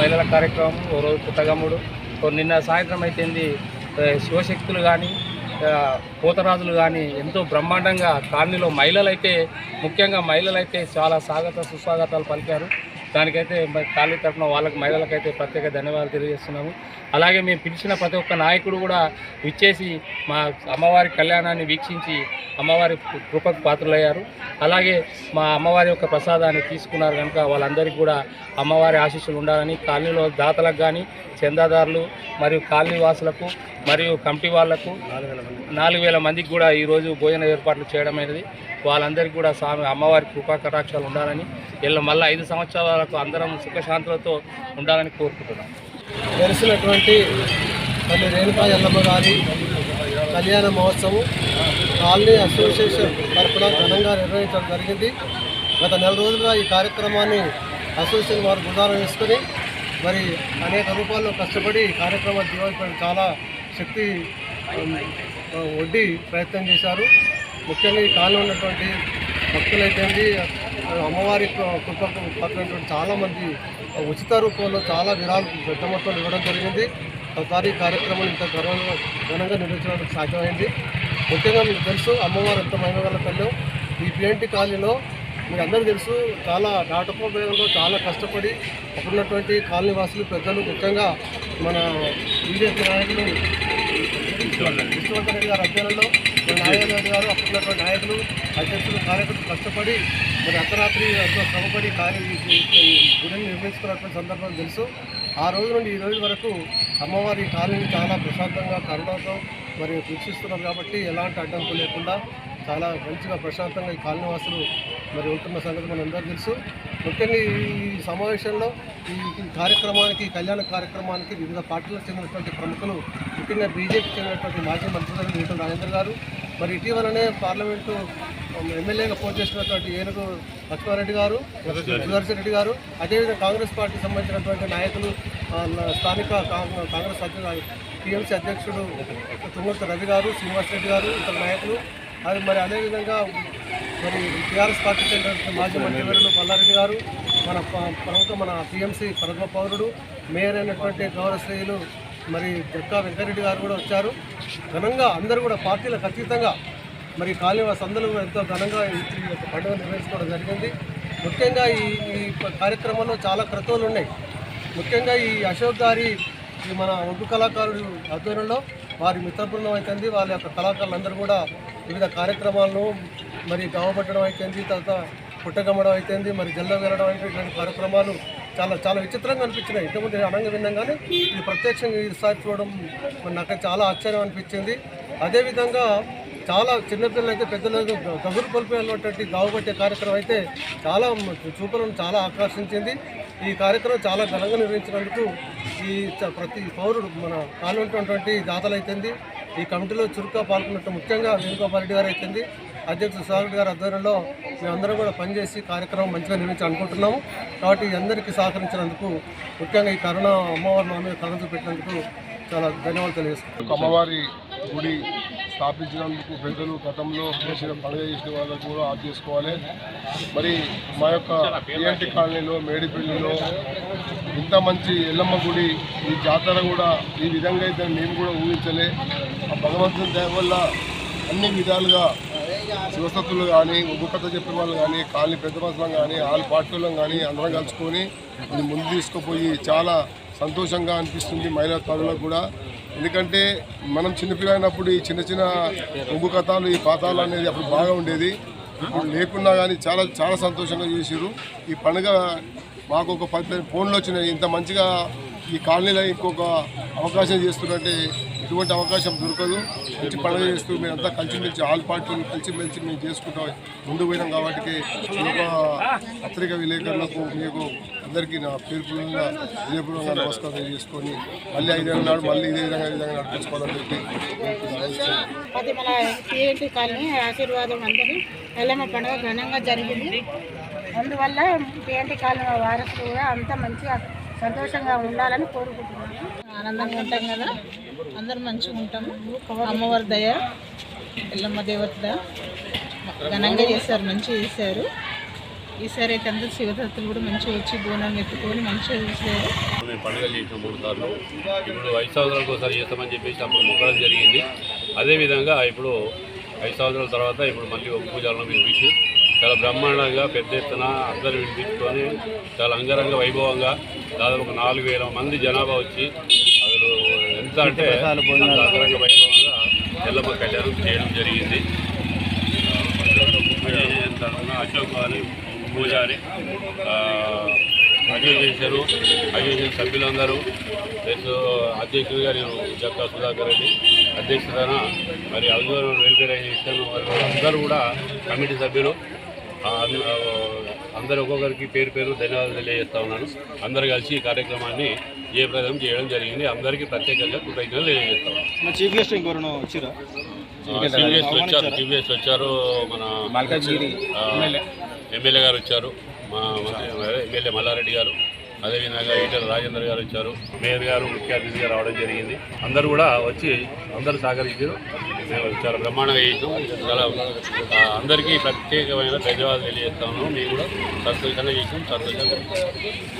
మహిళల కార్యక్రమం, ఓ రోజు పుట్టగమ్ముడు, నిన్న సాయంత్రం అయితేంది శివశక్తులు కానీ పోతరాజులు కానీ ఎంతో బ్రహ్మాండంగా కాలనీలో ముఖ్యంగా మహిళలైతే చాలా సుస్వాగతాలు పలికారు. దానికైతే కాలనీ తరఫున వాళ్ళకి మహిళలకైతే ప్రత్యేక ధన్యవాదాలు తెలియజేస్తున్నాము. అలాగే మేము పిలిచిన ప్రతి ఒక్క నాయకుడు కూడా విచ్చేసి మా అమ్మవారి కళ్యాణాన్ని వీక్షించి అమ్మవారి కృపకు పాత్రలయ్యారు. అలాగే మా అమ్మవారి యొక్క ప్రసాదాన్ని తీసుకున్నారు కనుక వాళ్ళందరికీ కూడా అమ్మవారి ఆశీస్సులు ఉండాలని కాలనీలో దాతలకు కానీ చందాదారులు మరియు కాలనీ వాసులకు మరియు కమిటీ వాళ్లకు 4,000 మందికి కూడా ఈరోజు భోజన ఏర్పాట్లు చేయడం అనేది వాళ్ళందరికీ కూడా అమ్మవారి కృపా కటాక్షాలు ఉండాలని మళ్ళీ 5 సంవత్సరాల వరకు అందరం సుఖశాంతులతో ఉండాలని కోరుకుంటున్నాం. తెలిసినటువంటి తల్లి రేణుకా ఎల్లమ్మ గారి కళ్యాణ మహోత్సవం కాలనీ అసోసియేషన్ తరఫున ఘనంగా నిర్వహించడం జరిగింది. గత 4 రోజులుగా ఈ కార్యక్రమాన్ని అసోసియేషన్ వారు గుడారం వేసుకొని మరి అనేక రూపాల్లో కష్టపడి ఈ కార్యక్రమాన్ని జీవించడం చాలా శక్తి ఒడ్డి ప్రయత్నం చేశారు. ముఖ్యంగా ఈ కాలంలో ఉన్నటువంటి భక్తులైతే అమ్మవారి కృపకు పట్టినటువంటి చాలామంది ఉచిత రూపంలో చాలా విరాళాలు పెద్ద మొత్తంలో ఇవ్వడం జరిగింది. ఒకసారి ఈ కార్యక్రమం ఇంత ఘనంగా నిర్వహించడానికి సాధ్యమైంది. ముఖ్యంగా మీకు తెలుసు అమ్మవారు ఎంత మహిమగల తల్లి. ఈ పిఎన్టీ కాలనీలో మీకు అందరూ తెలుసు చాలా నాటకోపయోగంలో చాలా కష్టపడి అప్పుడున్నటువంటి కాలనీ వాసులు పెద్దలు ముఖ్యంగా మన బీజేపీ నాయకులు విష్ణువర్ధన్ రెడ్డి గారి అధ్యయనంలో నారాయణ రెడ్డి గారు అప్పుడున్నటువంటి నాయకులు అధ్యక్షులు కార్యకర్తలు కష్టపడి మరి అర్ధరాత్రి శ్రమపడి గుడిని నిర్మించుకున్నటువంటి సందర్భం తెలుసు. ఆ రోజు నుండి ఈ రోజు వరకు అమ్మవారి కాలనీ చాలా ప్రశాంతంగా కరుణతో మరి వీక్షిస్తున్నారు కాబట్టి ఎలాంటి అడ్డంకులు లేకుండా చాలా మంచిగా ప్రశాంతంగా ఈ కాలనీ వాసులు మరి ఉంటున్న సంగతి మనందరూ తెలుసు. ముఖ్యంగా ఈ సమావేశంలో ఈ కార్యక్రమానికి కళ్యాణ కార్యక్రమానికి వివిధ పార్టీలకు చెందినటువంటి ప్రముఖులు ముఖ్యంగా బీజేపీకి చెందినటువంటి మాజీ మంత్రి ఈటల రాజేందర్ గారు, మరి ఇటీవలనే పార్లమెంటు ఎమ్మెల్యేగా పోటీ చేసినటువంటి ఏనుగు లక్ష్మారెడ్డి గారు, సుదర్శన్ రెడ్డి గారు, అదేవిధంగా కాంగ్రెస్ పార్టీకి సంబంధించినటువంటి నాయకులు స్థానిక కాంగ్రెస్ టీఎంసీ అధ్యక్షుడు తుంగతుర్తి రవి గారు, శ్రీనివాసరెడ్డి గారు, ఇతర నాయకులు అది మరి అదేవిధంగా మరి టీఆర్ఎస్ పార్టీ చెందిన మాజీ మంత్రివర్యులు పల్లారెడ్డి గారు, మన టీఎంసీ ప్రథమ పౌరుడు మేయర్ అయినటువంటి గౌరవశ్రేయులు మరి జక్కా వెంకరెడ్డి గారు కూడా వచ్చారు. ఘనంగా అందరూ కూడా పార్టీలకు అతీతంగా మరి కాలనీ సందలు ఎంతో ఘనంగా ఈ పండుగ నిర్వహించుకోవడం జరిగింది. ముఖ్యంగా ఈ కార్యక్రమంలో చాలా క్రతువులు ఉన్నాయి. ముఖ్యంగా ఈ అశోక్ గారి మన ఒగ్గు కళాకారుడు ఆధ్వర్యంలో వారి మిత్ర బృందం అవుతుంది, వాళ్ళ యొక్క కళాకారులందరూ కూడా వివిధ కార్యక్రమాలను మరి గవబట్టడం అవుతుంది, తర్వాత పుట్టగమ్మడం అవుతుంది, మరి జల్ల వెళ్ళడం ఇటువంటి కార్యక్రమాలు చాలా చాలా విచిత్రంగా అనిపించినాయి. ఇంతకుముందు అనంగా విన్నాం కానీ ఇది ప్రత్యక్షంగా ఈసారి చూడడం మరి నాకు చాలా ఆశ్చర్యం అనిపించింది. అదేవిధంగా చాలా చిన్నపిల్లలు అయితే పెద్దలకు గగురు పలిపేటువంటి గావుబట్టే కార్యక్రమం అయితే చాలా చూపులను చాలా ఆకర్షించింది. ఈ కార్యక్రమం చాలా ఘనంగా నిర్వహించినందుకు ఈ ప్రతి పౌరుడు మన కానున్నటువంటి దాతలు అయితుంది ఈ కమిటీలో చురుగ్గా పాల్గొన్నట్టు ముఖ్యంగా వేణుగోపాల్ రెడ్డి గారు అయితుంది అధ్యక్షుడు సాగర్ గారి ఆధ్వర్యంలో మేమందరం కూడా పనిచేసి కార్యక్రమం మంచిగా నిర్వహించాలనుకుంటున్నాము. కాబట్టి అందరికీ సహకరించినందుకు ముఖ్యంగా ఈ కరోనా అమ్మవారి మా మీద కరుణ చూపెట్టినందుకు చాలా ధన్యవాదాలు తెలియజేస్తున్నాం. అమ్మవారి గుడి స్థాపించినందుకు పెద్దలు గతంలో చేసిన పండుగ చేసిన వాళ్ళకు కూడా ఆఫ్ చేసుకోవాలి. మరి మా యొక్క పిఎన్టీ కాలనీలో మేడిపల్లిలో ఇంత మంచి ఎల్లమ్మ గుడి ఈ జాతర కూడా ఈ విధంగా అయితే మేము కూడా ఊహించలే. ఆ భగవంతుని దయ వల్ల అన్ని విధాలుగా శివసత్తులు కానీ ఒగ్గు కథ చెప్పే వాళ్ళు కానీ కాలనీ పెద్ద మనుషులం కానీ ఆల్ పార్టీలను కానీ అందరం కలుసుకొని ఇది ముందు తీసుకుపోయి చాలా సంతోషంగా అనిపిస్తుంది మహిళా తల్లులకు కూడా. ఎందుకంటే మనం చిన్నపిల్లైనప్పుడు ఈ చిన్న చిన్న ఒగ్గు కథలు ఈ పాతాలు అనేది అప్పుడు బాగా ఉండేది. ఇప్పుడు లేకున్నా కానీ చాలా చాలా సంతోషంగా చేసారు. ఈ పండుగ మాకు ఒక 10 ఫోన్లు వచ్చినాయి, ఇంత మంచిగా ఈ కాలనీలో ఇంకొక అవకాశం చేస్తున్నట్టే ఇటువంటి అవకాశం దొరకదు. మంచి పండుగ చేస్తూ మేమంతా కలిసిమెలిసి ఆల్ పార్టీలు కలిసిమెలిసి మేము చేసుకుంటాం ముందుకు పోయినాం. కాబట్టి ఒక పత్రికా విలేకరులకు మీకు అందరికీ నా పేరుపూర్వకంగా విజయపూర్వకంగా నమస్కారం చేసుకొని మళ్ళీ 5 నాడు మళ్ళీ ఇదే విధంగా నడిపించుకోవాలని చెప్పి అది మన పిఎన్టీ కాలనీ ఆశీర్వాదం అందరూ ఎల్లమ్మ పండుగ ఘనంగా జరిగింది. అందువల్ల పిఎన్టీ కాలనీ వారసులు కూడా అంతా మంచిగా సంతోషంగా ఉండాలని కోరుకుంటున్నాను. ఆనందంగా ఉంటాం కదా, అందరూ మంచిగా ఉంటాము. అమ్మవారి దయ, ఎల్లమ్మ దేవత ఘనంగా చేశారు, మంచిగా చేశారు. ఈసారి అయితే అందరూ శివదత్తులు కూడా మంచిగా వచ్చి బోనాలు ఎత్తుకొని మంచిగా చూసారు. మేము పండుగలు చేసిన 3 సార్లు, ఇప్పుడు 5 సంవత్సరాలకు ఒకసారి చేస్తామని చెప్పేసి అప్పుడు మొక్కడం జరిగింది. అదేవిధంగా ఇప్పుడు 5 సంవత్సరాల తర్వాత ఇప్పుడు మళ్ళీ ఒక పూజలను పిలిపించి చాలా బ్రహ్మాండంగా పెద్ద ఎత్తున అందరూ వినిపించుకొని చాలా అంగరంగ వైభవంగా దాదాపు ఒక 4,000 మంది జనాభా వచ్చి అసలు ఎంత అంటే అంత అంగరంగ వైభవంగా ఎల్లమ్మ కళ్యాణం చేయడం జరిగింది. తరఫున అశోక్ గారి పూజారి, అసోసియేషన్ సభ్యులందరూ ప్లస్ అధ్యక్షుడిగా నేను జక్కా సుధాకర్ రెడ్డి అధ్యక్షతన మరి అల్గూరు వెల్ఫేరైజేషన్ వాళ్ళు అందరూ కూడా కమిటీ సభ్యులు అందరూ ఒక్కొక్కరికి పేరు పేరు ధన్యవాదాలు తెలియజేస్తా ఉన్నాను. అందరూ కలిసి ఈ కార్యక్రమాన్ని జయప్రదం చేయడం జరిగింది. అందరికీ ప్రత్యేకంగా కృతజ్ఞతలు తెలియజేస్తా ఉన్నాను. చీఫ్ గెస్ట్ ఇంకొకరు వచ్చారా? చీఫ్ గెస్ట్ వచ్చారు, మన ఎమ్మెల్యే గారు వచ్చారు, మా ఎమ్మెల్యే మల్లారెడ్డి గారు, అదేవిధంగా ఈటెల రాజేందర్ గారు వచ్చారు, మేయర్ గారు ముఖ్య అతిథిగా రావడం జరిగింది. అందరూ కూడా వచ్చి అందరూ సహకరించారు. మేము చాలా బ్రహ్మాండంగా చేసాం. చాలా అందరికీ ప్రత్యేకమైన ధన్యవాదాలు తెలియజేస్తా ఉన్నాం. మేము కూడా సంతోషంగా చేసాం, సంతోషంగా